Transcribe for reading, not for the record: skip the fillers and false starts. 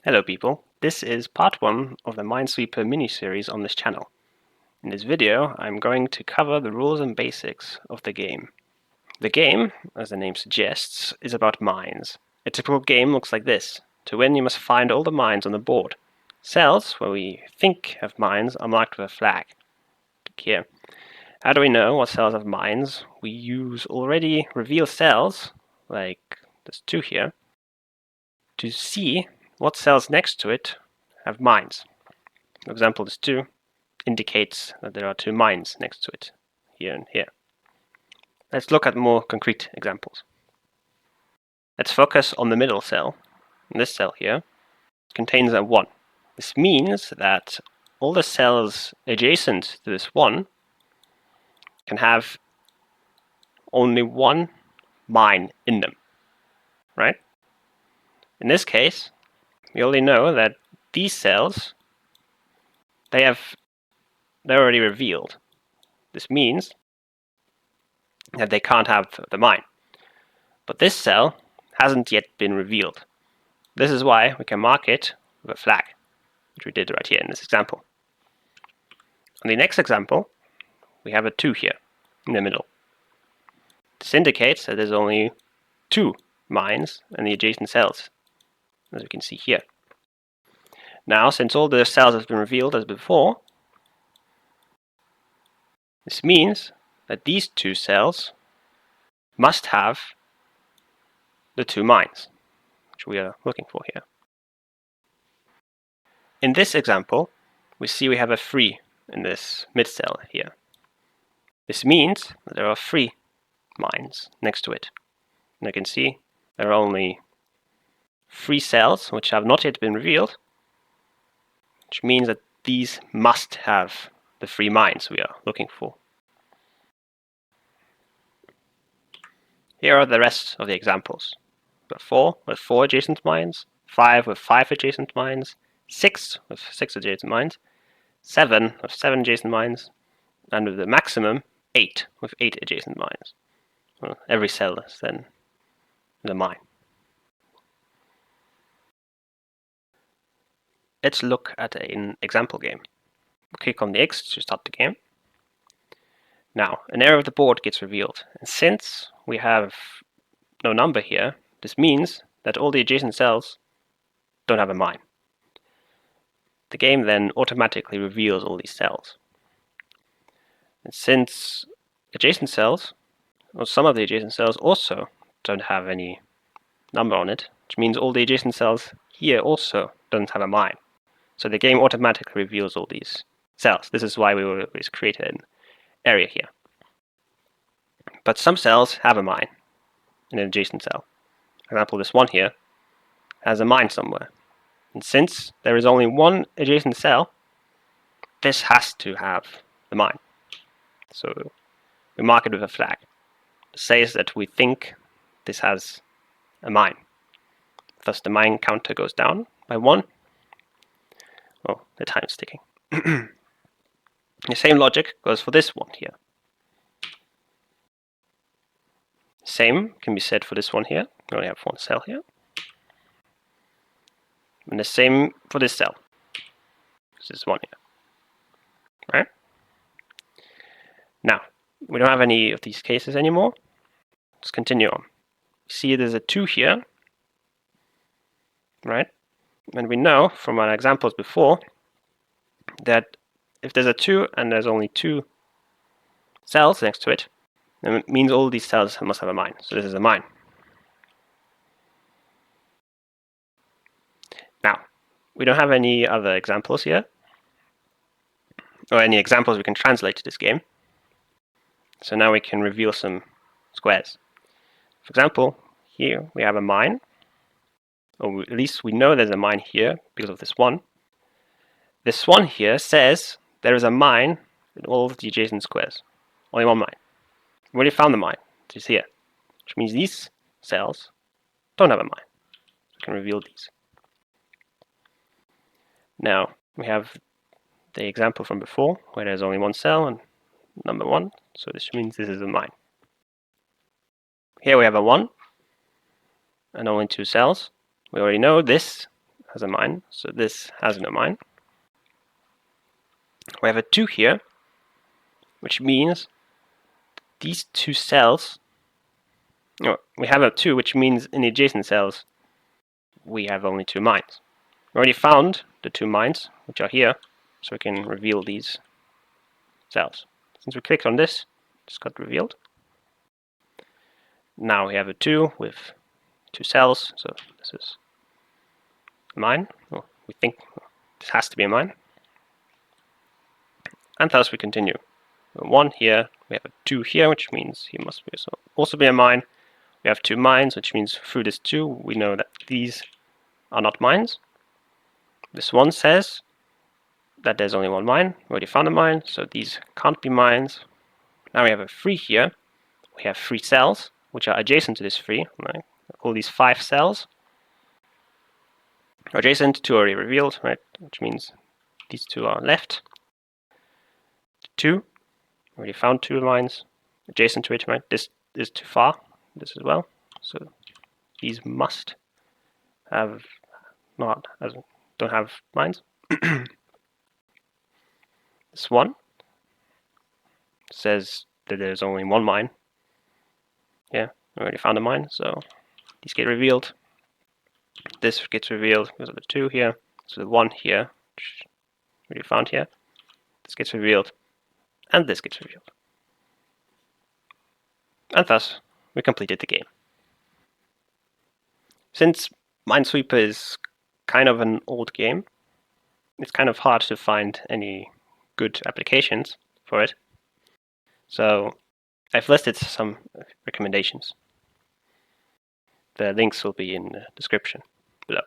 Hello people, this is part 1 of the Minesweeper mini-series on this channel. In this video I'm going to cover the rules and basics of the game. The game, as the name suggests, is about mines. A typical game looks like this. To win you must find all the mines on the board. Cells, where we think have mines, are marked with a flag. Here. How do we know what cells have mines? We use already revealed cells, like there's 2 here, to see what cells next to it have mines. For example, this 2 indicates that there are 2 mines next to it, here and here. Let's look at more concrete examples. Let's focus on the middle cell. This cell here contains a 1. This means that all the cells adjacent to this 1 can have only 1 mine in them, right? In this case, we already know that these cells, they're already revealed. This means that they can't have the mine. But this cell hasn't yet been revealed. This is why we can mark it with a flag, which we did right here in this example. On the next example, we have a 2 here in the middle. This indicates that there's only 2 mines in the adjacent cells, as we can see here. Now, since all the cells have been revealed as before, this means that these 2 cells must have the 2 mines, which we are looking for here. In this example, we see we have a 3 in this mid cell here. This means that there are 3 mines next to it. And you can see there are only 3 cells which have not yet been revealed, which means that these must have the 3 mines we are looking for. Here are the rest of the examples. We've got 4 with 4 adjacent mines, 5 with 5 adjacent mines, 6 with 6 adjacent mines, 7 with 7 adjacent mines, and with the maximum 8 with 8 adjacent mines. Well, every cell is then the mine. Let's look at an example game. Click on the X to start the game. Now, an area of the board gets revealed, and since we have no number here, this means that all the adjacent cells don't have a mine. The game then automatically reveals all these cells. And since adjacent cells, or some of the adjacent cells also don't have any number on it, which means all the adjacent cells here also don't have a mine. So the game automatically reveals all these cells. This is why we always create an area here. But some cells have a mine in an adjacent cell. For example, this 1 here has a mine somewhere. And since there is only 1 adjacent cell, this has to have the mine. So we mark it with a flag. It says that we think this has a mine. Thus the mine counter goes down by 1. Oh, the time is ticking. The same logic goes for this 1 here. Same can be said for this 1 here. We only have 1 cell here. And the same for this cell. This is 1 here. Right? Now, we don't have any of these cases anymore. Let's continue on. See, there's a 2 here. Right? And we know from our examples before that if there's a 2 and there's only 2 cells next to it, then it means all these cells must have a mine. So this is a mine. Now, we don't have any other examples here, or any examples we can translate to this game. So now we can reveal some squares. For example, here we have a mine, or at least we know there's a mine here because of this 1. This 1 here says there is a mine in all of the adjacent squares. Only 1 mine. We already found the mine, which is here, which means these cells don't have a mine. So we can reveal these. Now we have the example from before where there's only 1 cell and number 1, so this means this is a mine. Here we have a 1 and only 2 cells. We already know this has a mine, so this has no mine. We have a 2 here, which means these 2 cells, no, we have a 2, which means in the adjacent cells we have only 2 mines. We already found the 2 mines, which are here, so we can reveal these cells. Since we clicked on this, it just got revealed. Now we have a 2 with 2 cells, so this is a mine. Well, we think this has to be a mine. And thus we continue. 1 here, we have a 2 here, which means he must be also be a mine. We have 2 mines, which means through this 2 we know that these are not mines. This 1 says that there's only 1 mine. We already found a mine, so these can't be mines. Now we have a 3 here. We have 3 cells, which are adjacent to this 3. Right? All these 5 cells are adjacent, 2 already revealed, right? Which means these 2 are left. 2, already found 2 lines adjacent to it, right? This is too far, this as well. So these must have don't have lines. This 1 says that there's only 1 mine. Yeah, we already found a mine, so these get revealed. This gets revealed because of the 2 here. So the 1 here, which we already found here. This gets revealed, and this gets revealed. And thus, we completed the game. Since Minesweeper is kind of an old game, it's kind of hard to find any good applications for it. So I've listed some recommendations. The links will be in the description below.